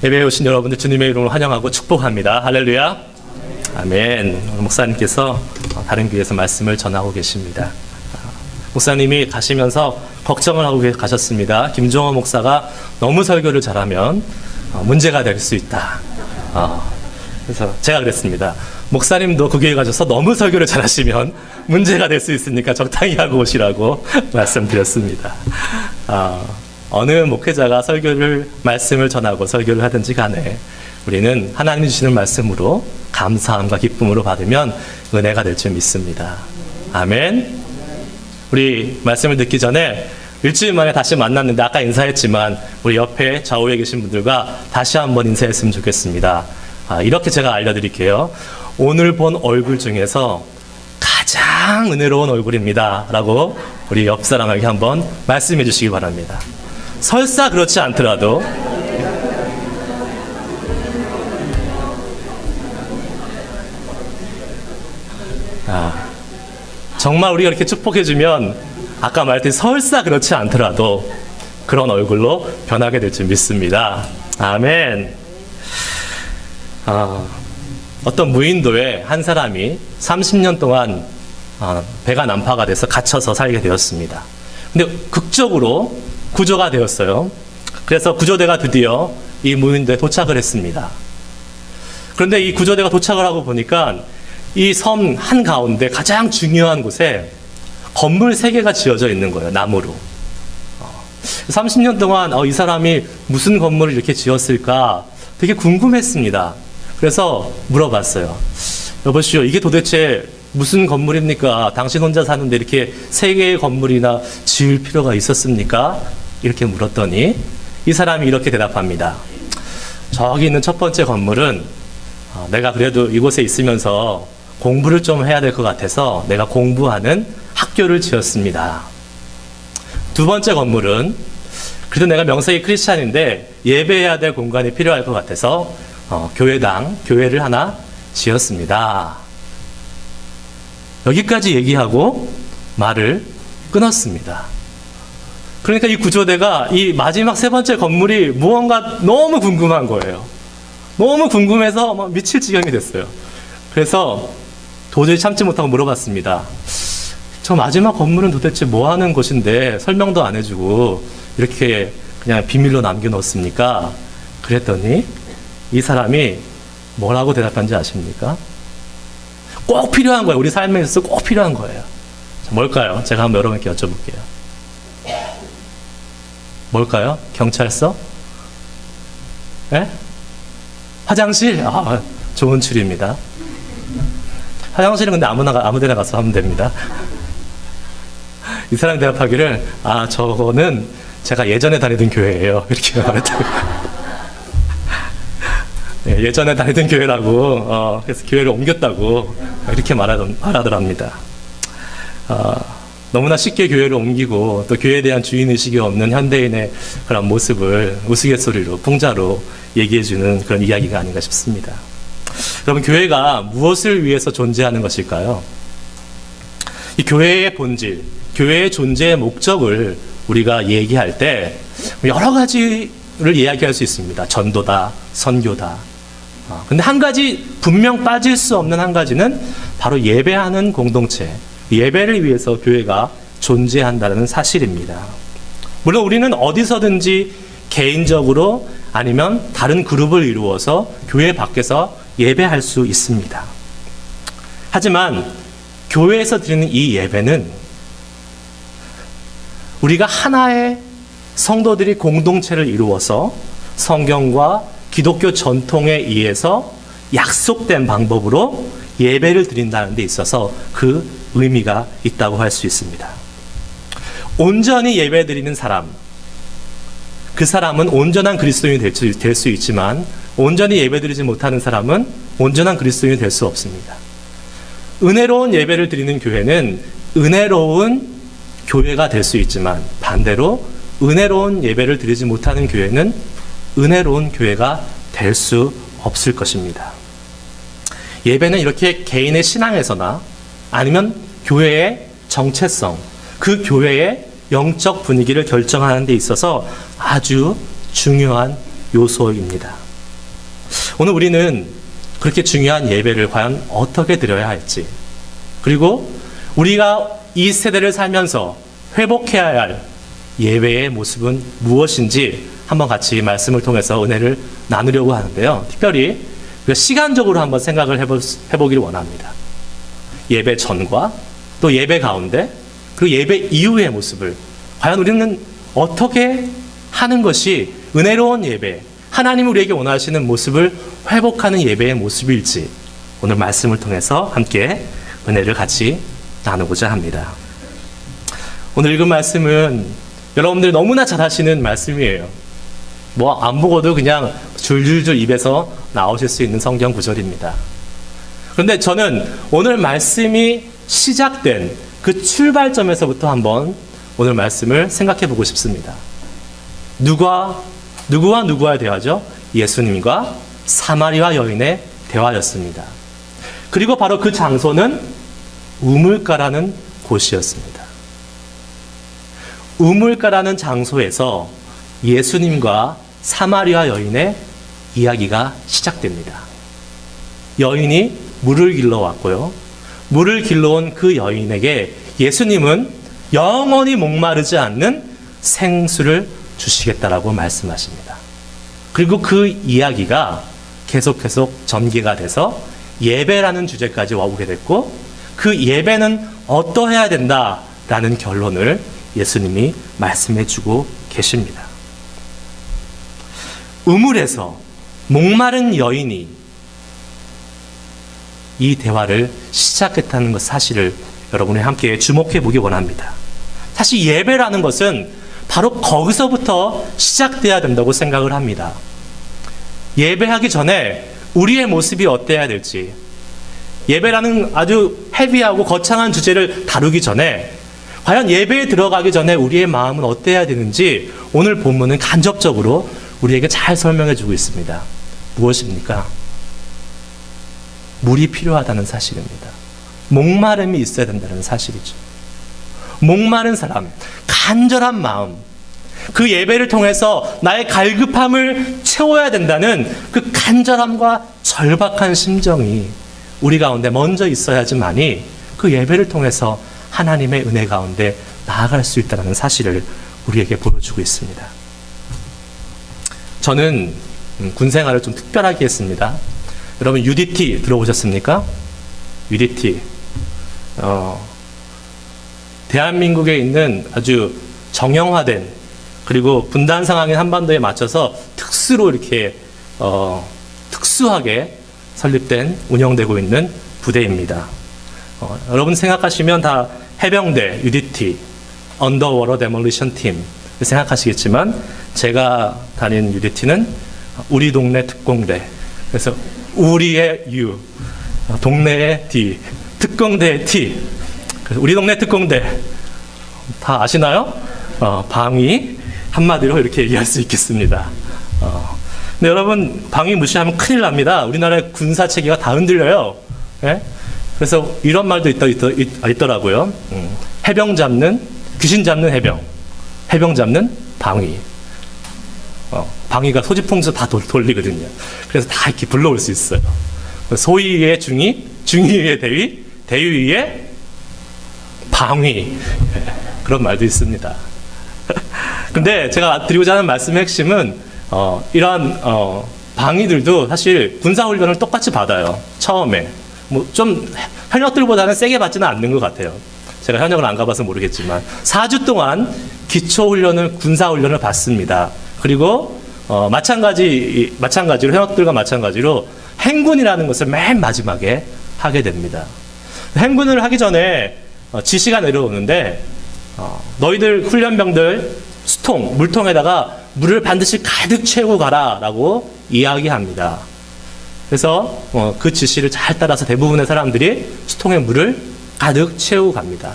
예배에 오신 여러분들 주님의 이름으로 환영하고 축복합니다. 할렐루야. 아멘. 오늘 목사님께서 다른 교회에서 말씀을 전하고 계십니다. 목사님이 가시면서 걱정을 하고 가셨습니다. 김종호 목사가 너무 설교를 잘하면 문제가 될 수 있다. 그래서 제가 그랬습니다. 목사님도 그 교회 가셔서 너무 설교를 잘하시면 문제가 될 수 있으니까 적당히 하고 오시라고 말씀드렸습니다. 어느 목회자가 말씀을 전하고 설교를 하든지 간에 우리는 하나님 주시는 말씀으로 감사함과 기쁨으로 받으면 은혜가 될 줄 믿습니다. 아멘. 우리 말씀을 듣기 전에 일주일 만에 다시 만났는데 아까 인사했지만 우리 옆에 좌우에 계신 분들과 다시 한번 인사했으면 좋겠습니다. 이렇게 제가 알려드릴게요. 오늘 본 얼굴 중에서 가장 은혜로운 얼굴입니다 라고 우리 옆 사람에게 한번 말씀해 주시기 바랍니다. 설사 그렇지 않더라도 정말 우리가 이렇게 축복해주면 아까 말했듯이 설사 그렇지 않더라도 그런 얼굴로 변하게 될 줄 믿습니다. 아멘. 어떤 무인도에 한 사람이 30년 동안 배가 난파가 돼서 갇혀서 살게 되었습니다. 근데 극적으로 구조가 되었어요. 그래서 구조대가 드디어 이 무인도에 도착을 했습니다. 그런데 이 구조대가 도착을 하고 보니까 이 섬 한가운데 가장 중요한 곳에 건물 3개가 지어져 있는 거예요. 나무로. 30년 동안 이 사람이 무슨 건물을 이렇게 지었을까 되게 궁금했습니다. 그래서 물어봤어요. 여보시오, 이게 도대체 무슨 건물입니까? 당신 혼자 사는데 이렇게 3개의 건물이나 지을 필요가 있었습니까? 이렇게 물었더니 이 사람이 이렇게 대답합니다. 저기 있는 첫 번째 건물은 내가 그래도 이곳에 있으면서 공부를 좀 해야 될 것 같아서 내가 공부하는 학교를 지었습니다. 두 번째 건물은 그래도 내가 명색이 크리스찬인데 예배해야 될 공간이 필요할 것 같아서 교회를 하나 지었습니다. 여기까지 얘기하고 말을 끊었습니다. 그러니까 이 구조대가 이 마지막 3번째 건물이 무언가 너무 궁금한 거예요. 너무 궁금해서 막 미칠 지경이 됐어요. 그래서 도저히 참지 못하고 물어봤습니다. 저 마지막 건물은 도대체 뭐 하는 곳인데 설명도 안 해주고 이렇게 그냥 비밀로 남겨놓습니까? 그랬더니 이 사람이 뭐라고 대답한지 아십니까? 꼭 필요한 거예요. 우리 삶에 있어서 꼭 필요한 거예요. 뭘까요? 제가 한번 여러분께 여쭤볼게요. 뭘까요? 경찰서? 네? 화장실? 좋은 추리입니다. 화장실은 근데 아무 데나 가서 하면 됩니다. 이 사람이 대답하기를 저거는 제가 예전에 다니던 교회예요. 이렇게 말했다고. 네, 예전에 다니던 교회라고 그래서 교회를 옮겼다고 이렇게 말하더랍니다. 너무나 쉽게 교회를 옮기고 또 교회에 대한 주인의식이 없는 현대인의 그런 모습을 우스갯소리로 풍자로 얘기해주는 그런 이야기가 아닌가 싶습니다. 여러분, 교회가 무엇을 위해서 존재하는 것일까요? 이 교회의 본질, 교회의 존재의 목적을 우리가 얘기할 때 여러 가지를 이야기할 수 있습니다. 전도다, 선교다. 근데 한 가지 분명 빠질 수 없는 한 가지는 바로 예배하는 공동체, 예배를 위해서 교회가 존재한다는 사실입니다. 물론 우리는 어디서든지 개인적으로 아니면 다른 그룹을 이루어서 교회 밖에서 예배할 수 있습니다. 하지만 교회에서 드리는 이 예배는 우리가 하나의 성도들이 공동체를 이루어서 성경과 기독교 전통에 의해서 약속된 방법으로 예배를 드린다는 데 있어서 그 의미가 있다고 할 수 있습니다. 온전히 예배 드리는 사람, 그 사람은 온전한 그리스도인이 될 수 있지만 온전히 예배 드리지 못하는 사람은 온전한 그리스도인이 될 수 없습니다. 은혜로운 예배를 드리는 교회는 은혜로운 교회가 될 수 있지만 반대로 은혜로운 예배를 드리지 못하는 교회는 은혜로운 교회가 될 수 없을 것입니다. 예배는 이렇게 개인의 신앙에서나 아니면 교회의 정체성, 그 교회의 영적 분위기를 결정하는 데 있어서 아주 중요한 요소입니다. 오늘 우리는 그렇게 중요한 예배를 과연 어떻게 드려야 할지, 그리고 우리가 이 세대를 살면서 회복해야 할 예배의 모습은 무엇인지 한번 같이 말씀을 통해서 은혜를 나누려고 하는데요. 특별히 시간적으로 한번 생각을 해보기를 원합니다. 예배 전과 또 예배 가운데 그리고 예배 이후의 모습을 과연 우리는 어떻게 하는 것이 은혜로운 예배, 하나님이 우리에게 원하시는 모습을 회복하는 예배의 모습일지 오늘 말씀을 통해서 함께 은혜를 같이 나누고자 합니다. 오늘 읽은 말씀은 여러분들이 너무나 잘 하시는 말씀이에요. 뭐 안 보고도 그냥 줄줄줄 입에서 나오실 수 있는 성경 구절입니다. 그런데 저는 오늘 말씀이 시작된 그 출발점에서부터 한번 오늘 말씀을 생각해 보고 싶습니다. 누구와 누구와의 대화죠? 예수님과 사마리아 여인의 대화였습니다. 그리고 바로 그 장소는 우물가라는 곳이었습니다. 우물가라는 장소에서 예수님과 사마리아 여인의 이야기가 시작됩니다. 여인이 물을 길러 왔고요. 물을 길러 온 그 여인에게 예수님은 영원히 목마르지 않는 생수를 주시겠다라고 말씀하십니다. 그리고 그 이야기가 계속 전개가 돼서 예배라는 주제까지 와오게 됐고, 그 예배는 어떠해야 된다라는 결론을 예수님이 말씀해 주고 계십니다. 우물에서 목마른 여인이 이 대화를 시작했다는 것 사실을 여러분이 함께 주목해 보기 원합니다. 사실 예배라는 것은 바로 거기서부터 시작돼야 된다고 생각을 합니다. 예배하기 전에 우리의 모습이 어때야 될지, 예배라는 아주 헤비하고 거창한 주제를 다루기 전에 과연 예배에 들어가기 전에 우리의 마음은 어때야 되는지 오늘 본문은 간접적으로 우리에게 잘 설명해 주고 있습니다. 무엇입니까? 물이 필요하다는 사실입니다. 목마름이 있어야 된다는 사실이죠. 목마른 사람, 간절한 마음, 그 예배를 통해서 나의 갈급함을 채워야 된다는 그 간절함과 절박한 심정이 우리 가운데 먼저 있어야지만이 그 예배를 통해서 하나님의 은혜 가운데 나아갈 수 있다는 사실을 우리에게 보여주고 있습니다. 저는 군 생활을 좀 특별하게 했습니다. 여러분 UDT 들어보셨습니까? UDT. 대한민국에 있는 아주 정형화된 그리고 분단 상황인 한반도에 맞춰서 특수로 이렇게 특수하게 설립된 운영되고 있는 부대입니다. 여러분 생각하시면 다 해병대 UDT, 언더워터 데몰리션 팀 생각하시겠지만 제가 다닌 UDT는 우리 동네 특공대. 그래서 우리의 U, 동네의 D, 특공대의 T. 그래서 우리 동네 특공대 다 아시나요? 방위 한마디로 이렇게 얘기할 수 있겠습니다. 근데 여러분 방위 무시하면 큰일 납니다. 우리나라의 군사 체계가 다 흔들려요. 예? 그래서 이런 말도 있더라고요. 해병 잡는 귀신 잡는 해병 잡는 방위. 방위가 소지품에서 다 돌리거든요. 그래서 다 이렇게 불러올 수 있어요. 소위의 중위, 중위의 대위, 대위의 방위. 그런 말도 있습니다. 근데 제가 드리고자 하는 말씀의 핵심은 이러한 방위들도 사실 군사훈련을 똑같이 받아요. 처음에. 뭐 좀 현역들보다는 세게 받지는 않는 것 같아요. 제가 현역을 안 가봐서 모르겠지만 4주 동안 기초훈련을 군사훈련을 받습니다. 그리고 마찬가지로 현역들과 마찬가지로 행군이라는 것을 맨 마지막에 하게 됩니다. 행군을 하기 전에 지시가 내려오는데 너희들 훈련병들 물통에다가 물을 반드시 가득 채우고 가라라고 이야기합니다. 그래서 그 지시를 잘 따라서 대부분의 사람들이 수통에 물을 가득 채우고 갑니다.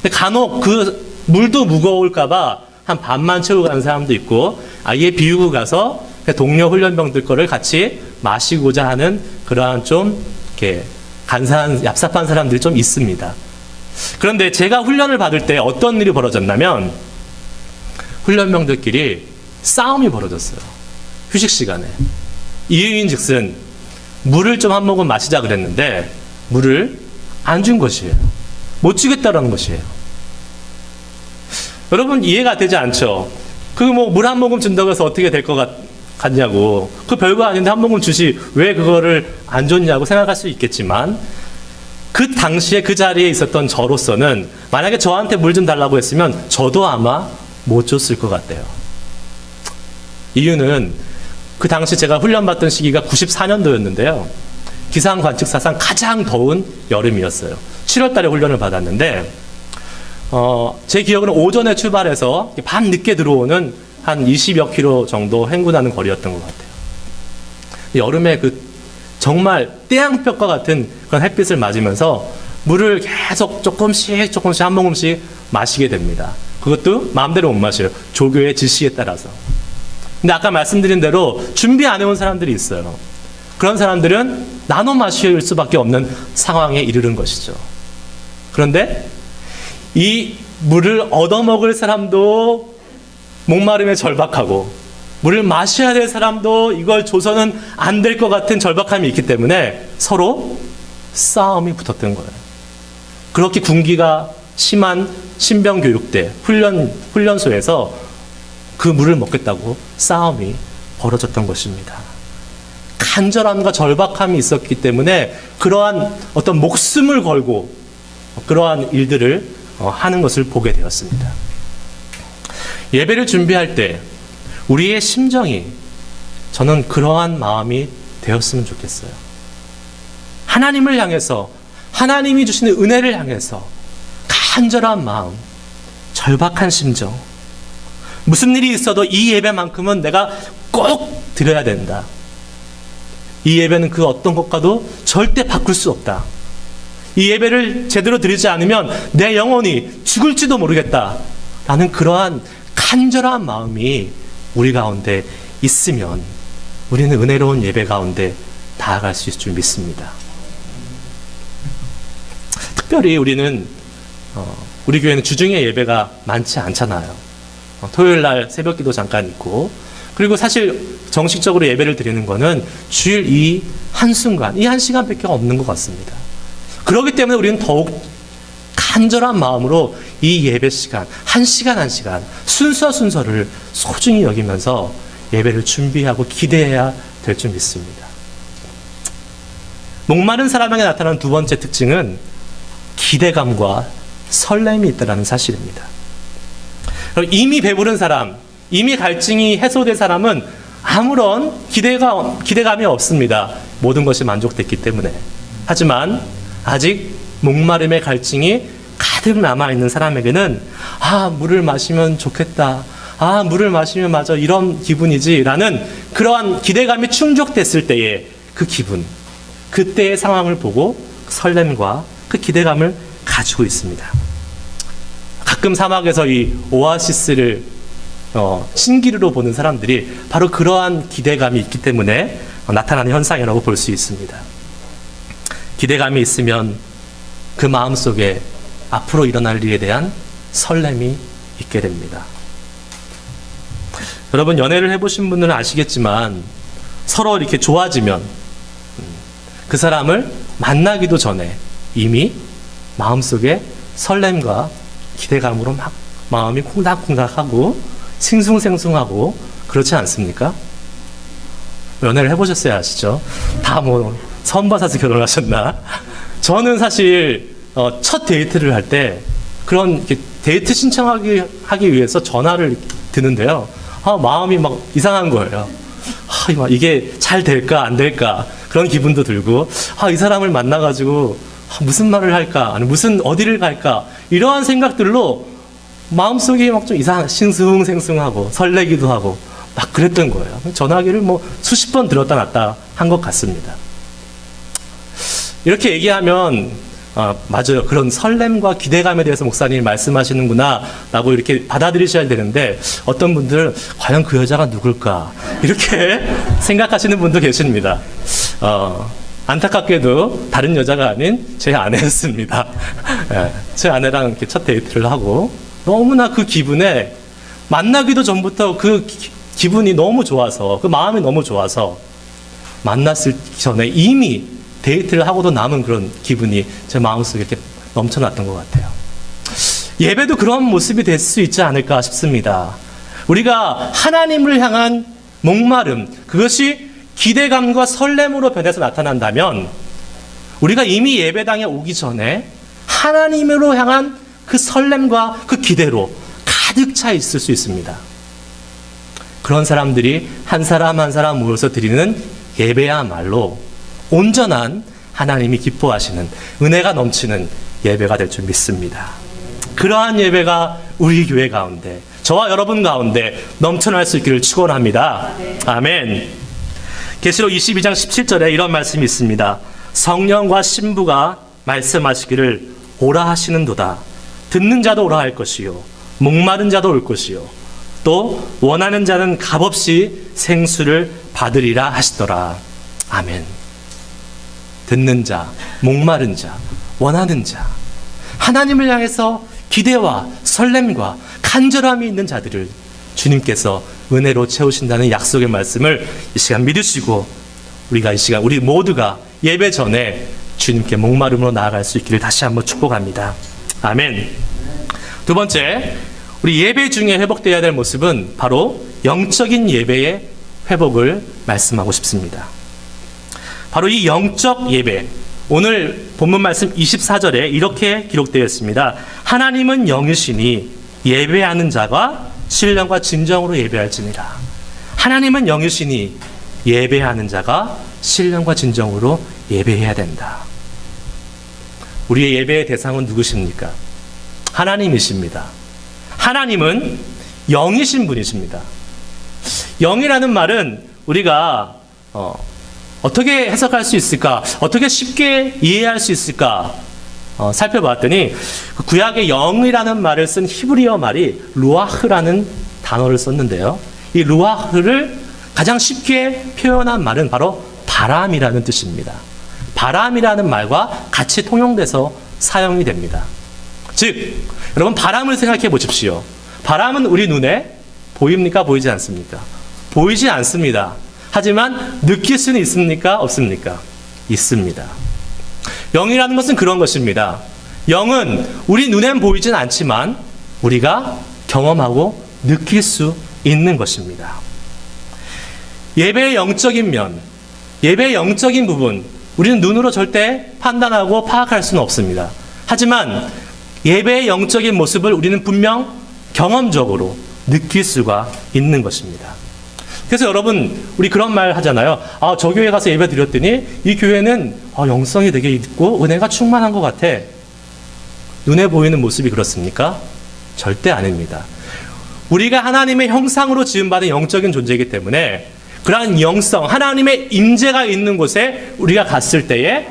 근데 간혹 그 물도 무거울까봐 한 반만 채우고 가는 사람도 있고 아예 비우고 가서 동료 훈련병들 거를 같이 마시고자 하는 그러한 좀 이렇게 간사한 얍삽한 사람들이 좀 있습니다. 그런데 제가 훈련을 받을 때 어떤 일이 벌어졌냐면 훈련병들끼리 싸움이 벌어졌어요. 휴식 시간에. 이유인즉슨 물을 좀 한 모금 마시자 그랬는데 물을 안 준 것이에요. 못 주겠다라는 것이에요. 여러분 이해가 되지 않죠? 그 뭐 물 한 모금 준다고 해서 어떻게 될 것 같냐고. 그 별거 아닌데 한 모금 주시 왜 그거를 안 줬냐고 생각할 수 있겠지만 그 당시에 그 자리에 있었던 저로서는 만약에 저한테 물 좀 달라고 했으면 저도 아마 못 줬을 것 같아요. 이유는 그 당시 제가 훈련받던 시기가 94년도였는데요. 기상 관측사상 가장 더운 여름이었어요. 7월 달에 훈련을 받았는데 제 기억으로는 오전에 출발해서 밤 늦게 들어오는 한 20여 킬로 정도 행군하는 거리였던 것 같아요. 여름에 그 정말 태양볕과 같은 그런 햇빛을 맞으면서 물을 계속 조금씩 한 모금씩 마시게 됩니다. 그것도 마음대로 못 마셔요. 조교의 지시에 따라서. 근데 아까 말씀드린 대로 준비 안 해온 사람들이 있어요. 그런 사람들은 나눠 마실 수밖에 없는 상황에 이르는 것이죠. 그런데 이 물을 얻어먹을 사람도 목마름에 절박하고 물을 마셔야 될 사람도 이걸 줘서는 안 될 것 같은 절박함이 있기 때문에 서로 싸움이 붙었던 거예요. 그렇게 군기가 심한 신병교육대 훈련소에서 그 물을 먹겠다고 싸움이 벌어졌던 것입니다. 간절함과 절박함이 있었기 때문에 그러한 어떤 목숨을 걸고 그러한 일들을 하는 것을 보게 되었습니다. 예배를 준비할 때 우리의 심정이 저는 그러한 마음이 되었으면 좋겠어요. 하나님을 향해서 하나님이 주시는 은혜를 향해서 간절한 마음, 절박한 심정, 무슨 일이 있어도 이 예배만큼은 내가 꼭 드려야 된다. 이 예배는 그 어떤 것과도 절대 바꿀 수 없다. 이 예배를 제대로 드리지 않으면 내 영혼이 죽을지도 모르겠다. 라는 그러한 간절한 마음이 우리 가운데 있으면 우리는 은혜로운 예배 가운데 나아갈 수 있을 줄 믿습니다. 특별히 우리는 우리 교회는 주중에 예배가 많지 않잖아요. 토요일 날 새벽기도 잠깐 있고, 그리고 사실 정식적으로 예배를 드리는 거는 주일 이 한순간, 이 한 시간밖에 없는 것 같습니다. 그렇기 때문에 우리는 더욱 간절한 마음으로 이 예배 시간, 한 시간 한 시간, 순서를 소중히 여기면서 예배를 준비하고 기대해야 될 줄 믿습니다. 목마른 사람에게 나타나는 두 번째 특징은 기대감과 설렘이 있다는 사실입니다. 이미 배부른 사람, 이미 갈증이 해소된 사람은 아무런 기대감이 없습니다. 모든 것이 만족됐기 때문에. 하지만 아직 목마름의 갈증이 가득 남아있는 사람에게는 물을 마시면 좋겠다. 물을 마시면 맞아 이런 기분이지 라는 그러한 기대감이 충족됐을 때의 그 기분, 그때의 상황을 보고 설렘과 그 기대감을 가지고 있습니다. 가끔 사막에서 이 오아시스를 신기루로 보는 사람들이 바로 그러한 기대감이 있기 때문에 나타나는 현상이라고 볼 수 있습니다. 기대감이 있으면 그 마음속에 앞으로 일어날 일에 대한 설렘이 있게 됩니다. 여러분 연애를 해보신 분들은 아시겠지만 서로 이렇게 좋아지면 그 사람을 만나기도 전에 이미 마음속에 설렘과 기대감으로 막 마음이 콩닥콩닥하고 싱숭생숭하고 그렇지 않습니까? 연애를 해보셨어야 아시죠? 다 뭐 처음 봐서 결혼하셨나? 저는 사실 첫 데이트를 할 때 그런 데이트 신청하기 위해서 전화를 드는데요. 마음이 막 이상한 거예요. 이게 잘 될까 안 될까 그런 기분도 들고 이 사람을 만나가지고 무슨 말을 할까 아니 무슨 어디를 갈까 이러한 생각들로 마음속이 막 좀 싱숭생숭하고 설레기도 하고 막 그랬던 거예요. 전화기를 뭐 수십 번 들었다 놨다 한 것 같습니다. 이렇게 얘기하면 맞아요. 그런 설렘과 기대감에 대해서 목사님이 말씀하시는구나 라고 이렇게 받아들이셔야 되는데 어떤 분들은 과연 그 여자가 누굴까 이렇게 생각하시는 분도 계십니다. 안타깝게도 다른 여자가 아닌 제 아내였습니다. 제 아내랑 이렇게 첫 데이트를 하고 너무나 그 기분에 만나기도 전부터 그 기분이 너무 좋아서 그 마음이 너무 좋아서 만났을 전에 이미 데이트를 하고도 남은 그런 기분이 제 마음속에 이렇게 넘쳐났던 것 같아요. 예배도 그런 모습이 될 수 있지 않을까 싶습니다. 우리가 하나님을 향한 목마름, 그것이 기대감과 설렘으로 변해서 나타난다면 우리가 이미 예배당에 오기 전에 하나님으로 향한 그 설렘과 그 기대로 가득 차 있을 수 있습니다. 그런 사람들이 한 사람 한 사람 모여서 드리는 예배야말로 온전한 하나님이 기뻐하시는 은혜가 넘치는 예배가 될 줄 믿습니다. 그러한 예배가 우리 교회 가운데, 저와 여러분 가운데 넘쳐날 수 있기를 축원합니다. 아멘. 계시록 22장 17절에 이런 말씀이 있습니다. 성령과 신부가 말씀하시기를 오라 하시는도다. 듣는 자도 오라 할 것이요, 목마른 자도 올 것이요, 또 원하는 자는 값없이 생수를 받으리라 하시더라. 아멘. 듣는 자, 목마른 자, 원하는 자, 하나님을 향해서 기대와 설렘과 간절함이 있는 자들을 주님께서 은혜로 채우신다는 약속의 말씀을 이 시간 믿으시고, 우리가 이 시간 우리 모두가 예배 전에 주님께 목마름으로 나아갈 수 있기를 다시 한번 축복합니다. 아멘. 두 번째, 우리 예배 중에 회복되어야 될 모습은 바로 영적인 예배의 회복을 말씀하고 싶습니다. 바로 이 영적 예배, 오늘 본문 말씀 24절에 이렇게 기록되어 있습니다. 하나님은 영이시니 예배하는 자가 신령과 진정으로 예배할지니라. 하나님은 영이시니 예배하는 자가 신령과 진정으로 예배해야 된다. 우리의 예배의 대상은 누구십니까? 하나님이십니다. 하나님은 영이신 분이십니다. 영이라는 말은 우리가 어떻게 해석할 수 있을까? 어떻게 쉽게 이해할 수 있을까? 살펴봤더니 구약의 영이라는 말을 쓴 히브리어 말이 루아흐라는 단어를 썼는데요. 이 루아흐를 가장 쉽게 표현한 말은 바로 바람이라는 뜻입니다. 바람이라는 말과 같이 통용돼서 사용이 됩니다. 즉, 여러분 바람을 생각해 보십시오. 바람은 우리 눈에 보입니까? 보이지 않습니까? 보이지 않습니다. 하지만 느낄 수는 있습니까? 없습니까? 있습니다. 영이라는 것은 그런 것입니다. 영은 우리 눈엔 보이진 않지만 우리가 경험하고 느낄 수 있는 것입니다. 예배의 영적인 면, 예배의 영적인 부분, 우리는 눈으로 절대 판단하고 파악할 수는 없습니다. 하지만 예배의 영적인 모습을 우리는 분명 경험적으로 느낄 수가 있는 것입니다. 그래서 여러분, 우리 그런 말 하잖아요. 저 교회 가서 예배 드렸더니 이 교회는 영성이 되게 있고 은혜가 충만한 것 같아. 눈에 보이는 모습이 그렇습니까? 절대 아닙니다. 우리가 하나님의 형상으로 지음받은 영적인 존재이기 때문에 그러한 영성, 하나님의 임재가 있는 곳에 우리가 갔을 때에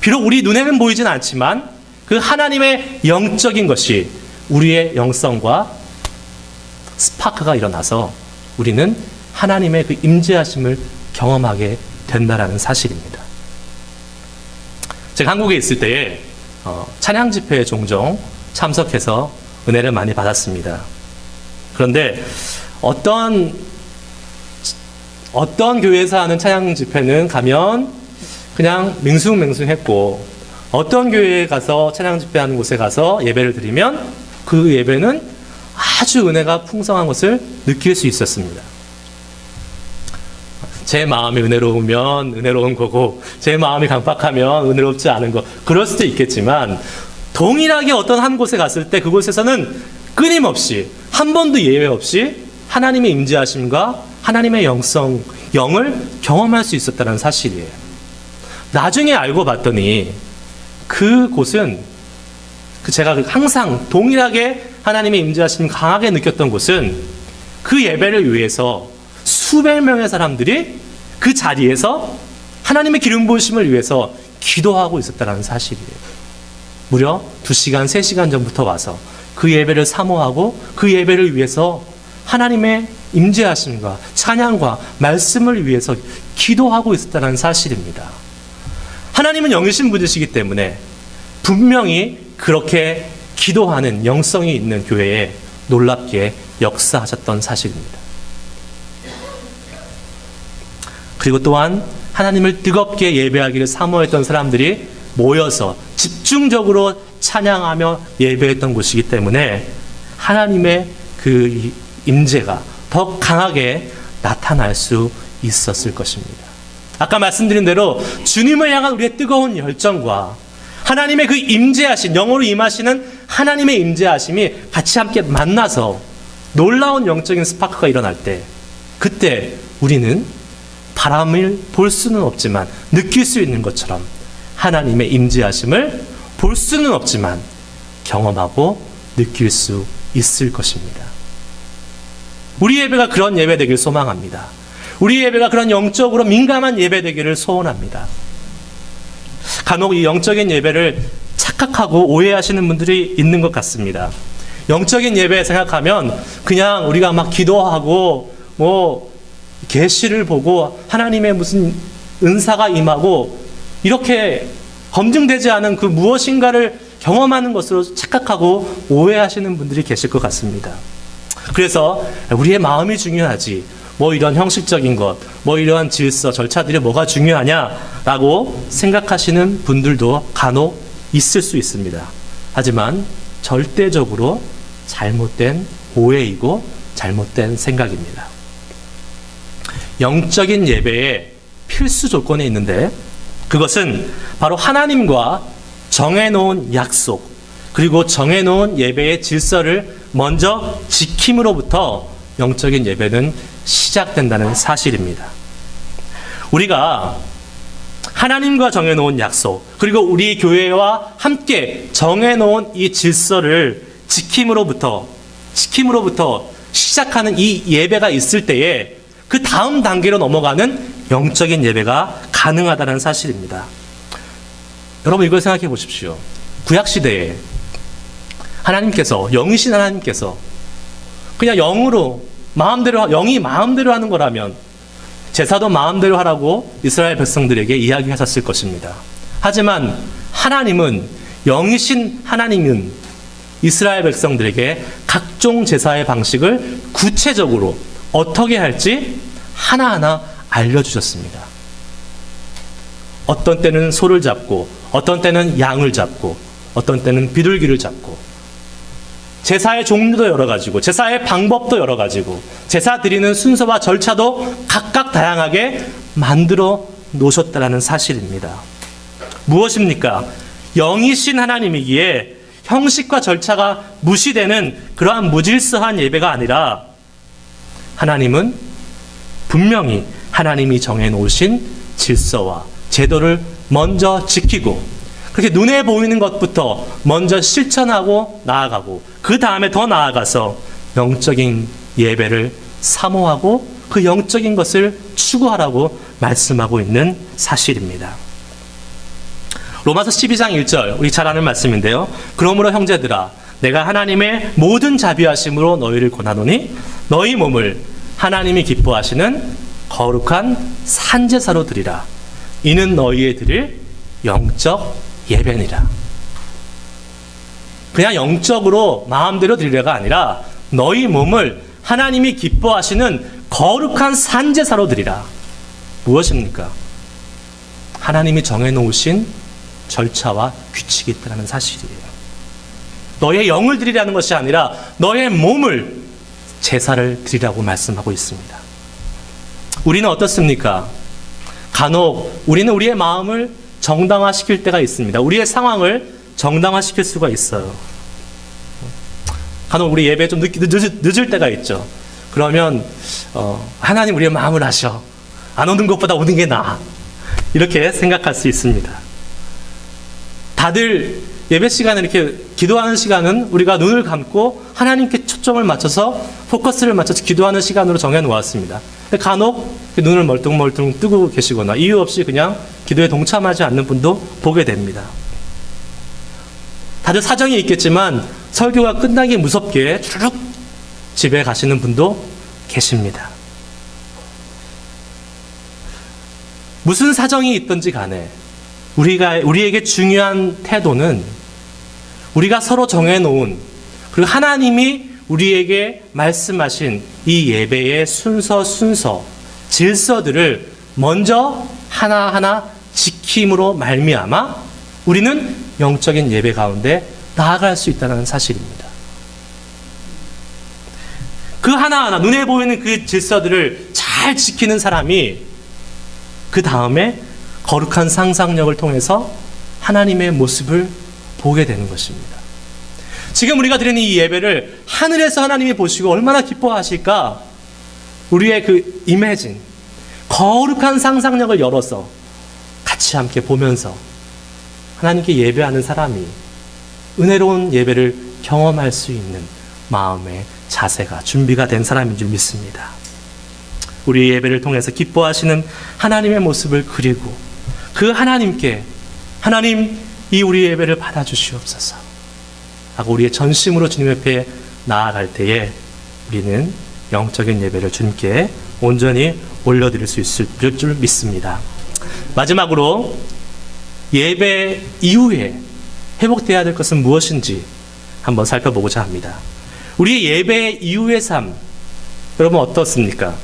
비록 우리 눈에는 보이진 않지만 그 하나님의 영적인 것이 우리의 영성과 스파크가 일어나서 우리는 하나님의 그 임재하심을 경험하게 된다라는 사실입니다. 제가 한국에 있을 때에 찬양 집회에 종종 참석해서 은혜를 많이 받았습니다. 그런데 어떤 교회에서 하는 찬양 집회는 가면 그냥 맹숭맹숭했고, 어떤 교회에 가서 찬양 집회하는 곳에 가서 예배를 드리면 그 예배는 아주 은혜가 풍성한 것을 느낄 수 있었습니다. 제 마음이 은혜로우면 은혜로운 거고 제 마음이 강팍하면 은혜롭지 않은 거, 그럴 수도 있겠지만 동일하게 어떤 한 곳에 갔을 때 그곳에서는 끊임없이 한 번도 예외 없이 하나님의 임재하심과 하나님의 영을 경험할 수 있었다는 사실이에요. 나중에 알고 봤더니 그곳은 제가 항상 동일하게 하나님의 임재하심 강하게 느꼈던 곳은 그 예배를 위해서 수백 명의 사람들이 그 자리에서 하나님의 기름 부으심을 위해서 기도하고 있었다는 사실이에요. 무려 2시간, 3시간 전부터 와서 그 예배를 사모하고 그 예배를 위해서 하나님의 임재하심과 찬양과 말씀을 위해서 기도하고 있었다는 사실입니다. 하나님은 영이신 분이시기 때문에 분명히 그렇게 기도하는 영성이 있는 교회에 놀랍게 역사하셨던 사실입니다. 그리고 또한 하나님을 뜨겁게 예배하기를 사모했던 사람들이 모여서 집중적으로 찬양하며 예배했던 곳이기 때문에 하나님의 그 임재가 더 강하게 나타날 수 있었을 것입니다. 아까 말씀드린 대로 주님을 향한 우리의 뜨거운 열정과 하나님의 그 임재하신, 영으로 임하시는 하나님의 임재하심이 같이 함께 만나서 놀라운 영적인 스파크가 일어날 때, 그때 우리는 바람을 볼 수는 없지만 느낄 수 있는 것처럼 하나님의 임재하심을 볼 수는 없지만 경험하고 느낄 수 있을 것입니다. 우리 예배가 그런 예배 되길 소망합니다. 우리 예배가 그런 영적으로 민감한 예배 되기를 소원합니다. 간혹 이 영적인 예배를 착각하고 오해하시는 분들이 있는 것 같습니다. 영적인 예배 생각하면 그냥 우리가 막 기도하고 계시를 보고 하나님의 무슨 은사가 임하고 이렇게 검증되지 않은 그 무엇인가를 경험하는 것으로 착각하고 오해하시는 분들이 계실 것 같습니다. 그래서 우리의 마음이 중요하지, 이런 형식적인 것, 이러한 질서, 절차들이 뭐가 중요하냐라고 생각하시는 분들도 간혹 있을 수 있습니다. 하지만 절대적으로 잘못된 오해이고 잘못된 생각입니다. 영적인 예배의 필수 조건이 있는데, 그것은 바로 하나님과 정해놓은 약속, 그리고 정해놓은 예배의 질서를 먼저 지킴으로부터 영적인 예배는 시작된다는 사실입니다. 우리가 하나님과 정해놓은 약속, 그리고 우리 교회와 함께 정해놓은 이 질서를 지킴으로부터 시작하는 이 예배가 있을 때에 그 다음 단계로 넘어가는 영적인 예배가 가능하다는 사실입니다. 여러분, 이걸 생각해 보십시오. 구약시대에 하나님께서, 영이신 하나님께서 그냥 영이 마음대로 하는 거라면 제사도 마음대로 하라고 이스라엘 백성들에게 이야기하셨을 것입니다. 하지만 하나님은, 영이신 하나님은 이스라엘 백성들에게 각종 제사의 방식을 구체적으로 어떻게 할지 하나하나 알려주셨습니다. 어떤 때는 소를 잡고, 어떤 때는 양을 잡고, 어떤 때는 비둘기를 잡고, 제사의 종류도 여러 가지고, 제사의 방법도 여러 가지고, 제사 드리는 순서와 절차도 각각 다양하게 만들어 놓으셨다는 사실입니다. 무엇입니까? 영이신 하나님이기에 형식과 절차가 무시되는 그러한 무질서한 예배가 아니라, 하나님은 분명히 하나님이 정해놓으신 질서와 제도를 먼저 지키고, 그렇게 눈에 보이는 것부터 먼저 실천하고 나아가고, 그 다음에 더 나아가서 영적인 예배를 사모하고 그 영적인 것을 추구하라고 말씀하고 있는 사실입니다. 로마서 12장 1절, 우리 잘 아는 말씀인데요. 그러므로 형제들아, 내가 하나님의 모든 자비하심으로 너희를 권하노니 너희 몸을 하나님이 기뻐하시는 거룩한 산제사로 드리라. 이는 너희의 드릴 영적 예배니라. 그냥 영적으로 마음대로 드리려가 아니라 너희 몸을 하나님이 기뻐하시는 거룩한 산제사로 드리라. 무엇입니까? 하나님이 정해놓으신 절차와 규칙이 있다는 사실이에요. 너의 영을 드리라는 것이 아니라 너의 몸을 제사를 드리라고 말씀하고 있습니다. 우리는 어떻습니까? 간혹 우리는 우리의 마음을 정당화시킬 때가 있습니다. 우리의 상황을 정당화시킬 수가 있어요. 간혹 우리 예배 좀 늦을 때가 있죠. 그러면 하나님 우리의 마음을 아셔. 안 오는 것보다 오는 게 나아. 이렇게 생각할 수 있습니다. 다들 예배 시간에 이렇게 기도하는 시간은 우리가 눈을 감고 하나님께 초점을 맞춰서 포커스를 맞춰서 기도하는 시간으로 정해놓았습니다. 근데 간혹 눈을 멀뚱멀뚱 뜨고 계시거나 이유 없이 그냥 기도에 동참하지 않는 분도 보게 됩니다. 다들 사정이 있겠지만 설교가 끝나기 무섭게 주룩 집에 가시는 분도 계십니다. 무슨 사정이 있든지 간에 우리에게 중요한 태도는 우리가 서로 정해놓은, 그리고 하나님이 우리에게 말씀하신 이 예배의 순서, 질서들을 먼저 하나하나 지킴으로 말미암아 우리는 영적인 예배 가운데 나아갈 수 있다는 사실입니다. 그 하나하나 눈에 보이는 그 질서들을 잘 지키는 사람이 그 다음에 거룩한 상상력을 통해서 하나님의 모습을 보게 되는 것입니다. 지금 우리가 드리는 이 예배를 하늘에서 하나님이 보시고 얼마나 기뻐하실까? 우리의 그 이매진, 거룩한 상상력을 열어서 같이 함께 보면서 하나님께 예배하는 사람이 은혜로운 예배를 경험할 수 있는 마음의 자세가 준비가 된 사람인 줄 믿습니다. 우리의 예배를 통해서 기뻐하시는 하나님의 모습을 그리고 그 하나님께 하나님 이 우리 예배를 받아주시옵소서 하고 우리의 전심으로 주님 옆에 나아갈 때에 우리는 영적인 예배를 주님께 온전히 올려드릴 수 있을 줄 믿습니다. 마지막으로 예배 이후에 회복되어야 될 것은 무엇인지 한번 살펴보고자 합니다. 우리의 예배 이후의 삶, 여러분 어떻습니까?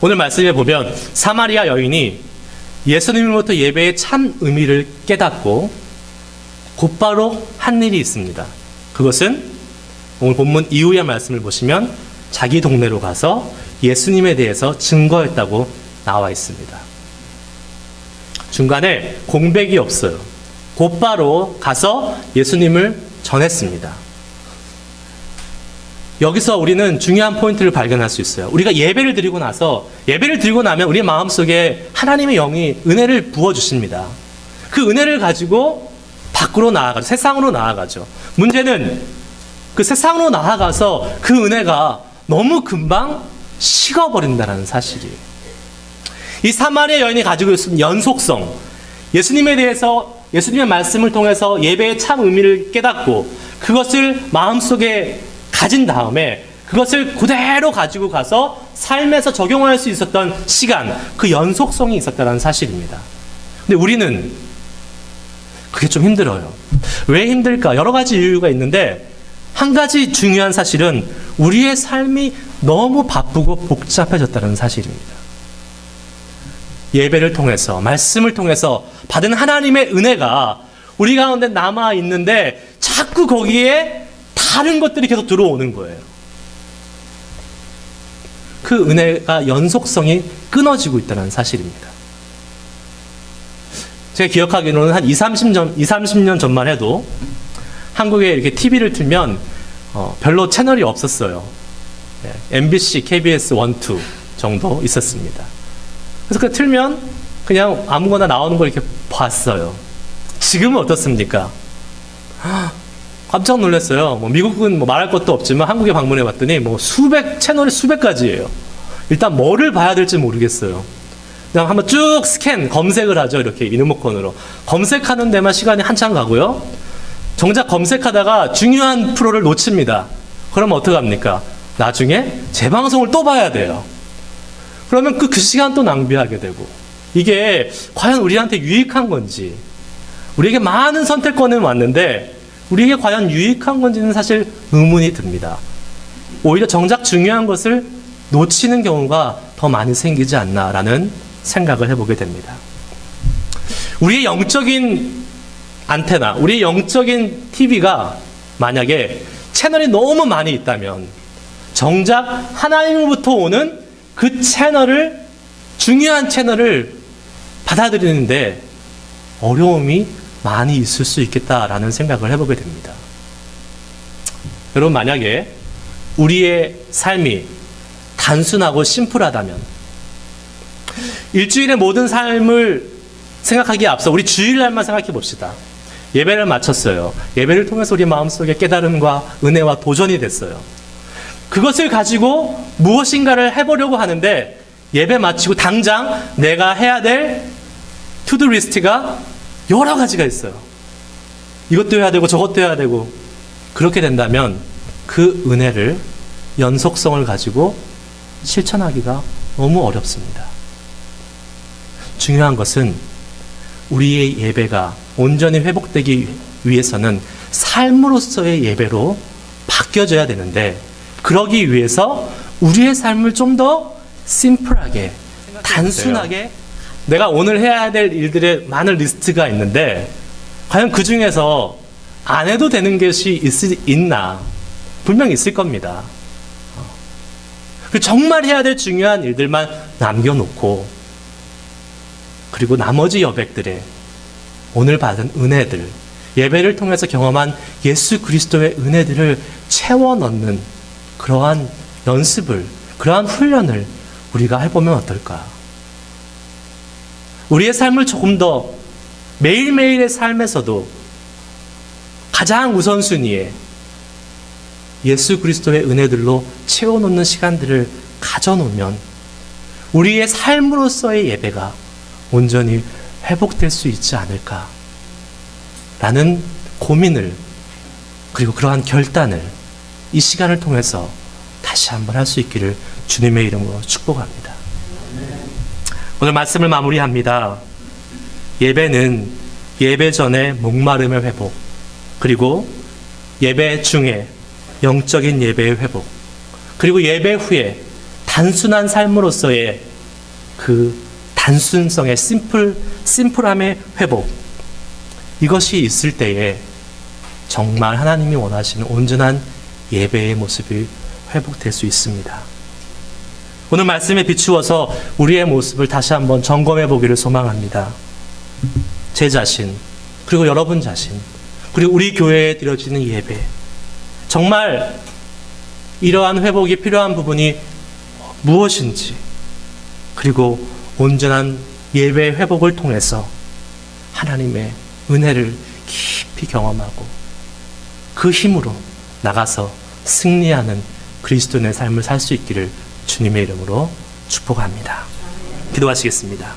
오늘 말씀에 보면 사마리아 여인이 예수님으로부터 예배의 참 의미를 깨닫고 곧바로 한 일이 있습니다. 그것은 오늘 본문 이후의 말씀을 보시면 자기 동네로 가서 예수님에 대해서 증거했다고 나와 있습니다. 중간에 공백이 없어요. 곧바로 가서 예수님을 전했습니다. 여기서 우리는 중요한 포인트를 발견할 수 있어요. 우리가 예배를 드리고 나면 우리 마음속에 하나님의 영이 은혜를 부어주십니다. 그 은혜를 가지고 밖으로 나아가죠. 세상으로 나아가죠. 문제는 그 세상으로 나아가서 그 은혜가 너무 금방 식어버린다는 사실이에요. 이 사마리아 여인이 가지고 있는 연속성, 예수님에 대해서 예수님의 말씀을 통해서 예배의 참 의미를 깨닫고 그것을 마음속에 가진 다음에 그것을 그대로 가지고 가서 삶에서 적용할 수 있었던 시간, 그 연속성이 있었다는 사실입니다. 근데 우리는 그게 좀 힘들어요. 왜 힘들까? 여러 가지 이유가 있는데 한 가지 중요한 사실은 우리의 삶이 너무 바쁘고 복잡해졌다는 사실입니다. 예배를 통해서, 말씀을 통해서 받은 하나님의 은혜가 우리 가운데 남아 있는데 자꾸 거기에 다른 것들이 계속 들어오는 거예요. 그 은혜가 연속성이 끊어지고 있다는 사실입니다. 제가 기억하기로는 한 30년 전만 해도 한국에 이렇게 TV를 틀면 별로 채널이 없었어요. MBC, KBS 1, 2 정도 있었습니다. 그래서 그 틀면 그냥 아무거나 나오는 걸 이렇게 봤어요. 지금은 어떻습니까? 깜짝 놀랐어요. 미국은 말할 것도 없지만 한국에 방문해 봤더니 채널이 수백 가지예요. 일단 뭐를 봐야 될지 모르겠어요. 그냥 한번 쭉 검색을 하죠. 이렇게 리모컨으로. 검색하는 데만 시간이 한참 가고요. 정작 검색하다가 중요한 프로를 놓칩니다. 그러면 어떡합니까? 나중에 재방송을 또 봐야 돼요. 그러면 그 시간 또 낭비하게 되고 이게 과연 우리한테 유익한 건지 우리에게 많은 선택권은 왔는데 우리에게 과연 유익한 건지는 사실 의문이 듭니다. 오히려 정작 중요한 것을 놓치는 경우가 더 많이 생기지 않나라는 생각을 해보게 됩니다. 우리의 영적인 안테나, 우리의 영적인 TV가 만약에 채널이 너무 많이 있다면 정작 하나님으로부터 오는 그 채널을, 중요한 채널을 받아들이는데 어려움이 많이 있을 수 있겠다라는 생각을 해보게 됩니다. 여러분, 만약에 우리의 삶이 단순하고 심플하다면 일주일의 모든 삶을 생각하기에 앞서 우리 주일날만 생각해 봅시다. 예배를 마쳤어요. 예배를 통해서 우리 마음속에 깨달음과 은혜와 도전이 됐어요. 그것을 가지고 무엇인가를 해보려고 하는데 예배 마치고 당장 내가 해야 될 투두 리스트가 여러 가지가 있어요. 이것도 해야 되고 저것도 해야 되고 그렇게 된다면 그 은혜를, 연속성을 가지고 실천하기가 너무 어렵습니다. 중요한 것은 우리의 예배가 온전히 회복되기 위해서는 삶으로서의 예배로 바뀌어져야 되는데 그러기 위해서 우리의 삶을 좀 더 심플하게, 단순하게 내가 오늘 해야 될 일들의 많은 리스트가 있는데 과연 그 중에서 안 해도 되는 것이 있나? 분명히 있을 겁니다. 정말 해야 될 중요한 일들만 남겨놓고 그리고 나머지 여백들의 오늘 받은 은혜들, 예배를 통해서 경험한 예수 그리스도의 은혜들을 채워 넣는 그러한 연습을, 그러한 훈련을 우리가 해보면 어떨까? 우리의 삶을 조금 더 매일매일의 삶에서도 가장 우선순위에 예수 그리스도의 은혜들로 채워놓는 시간들을 가져놓으면 우리의 삶으로서의 예배가 온전히 회복될 수 있지 않을까 라는 고민을 그리고 그러한 결단을 이 시간을 통해서 다시 한번 할 수 있기를 주님의 이름으로 축복합니다. 오늘 말씀을 마무리합니다. 예배는 예배 전에 목마름의 회복, 그리고 예배 중에 영적인 예배의 회복, 그리고 예배 후에 단순한 삶으로서의 그 단순성의 심플함의 회복, 이것이 있을 때에 정말 하나님이 원하시는 온전한 예배의 모습이 회복될 수 있습니다. 오늘 말씀에 비추어서 우리의 모습을 다시 한번 점검해 보기를 소망합니다. 제 자신, 그리고 여러분 자신, 그리고 우리 교회에 드려지는 예배, 정말 이러한 회복이 필요한 부분이 무엇인지, 그리고 온전한 예배 회복을 통해서 하나님의 은혜를 깊이 경험하고 그 힘으로 나가서 승리하는 그리스도인의 삶을 살 수 있기를 주님의 이름으로 축복합니다. 기도하시겠습니다.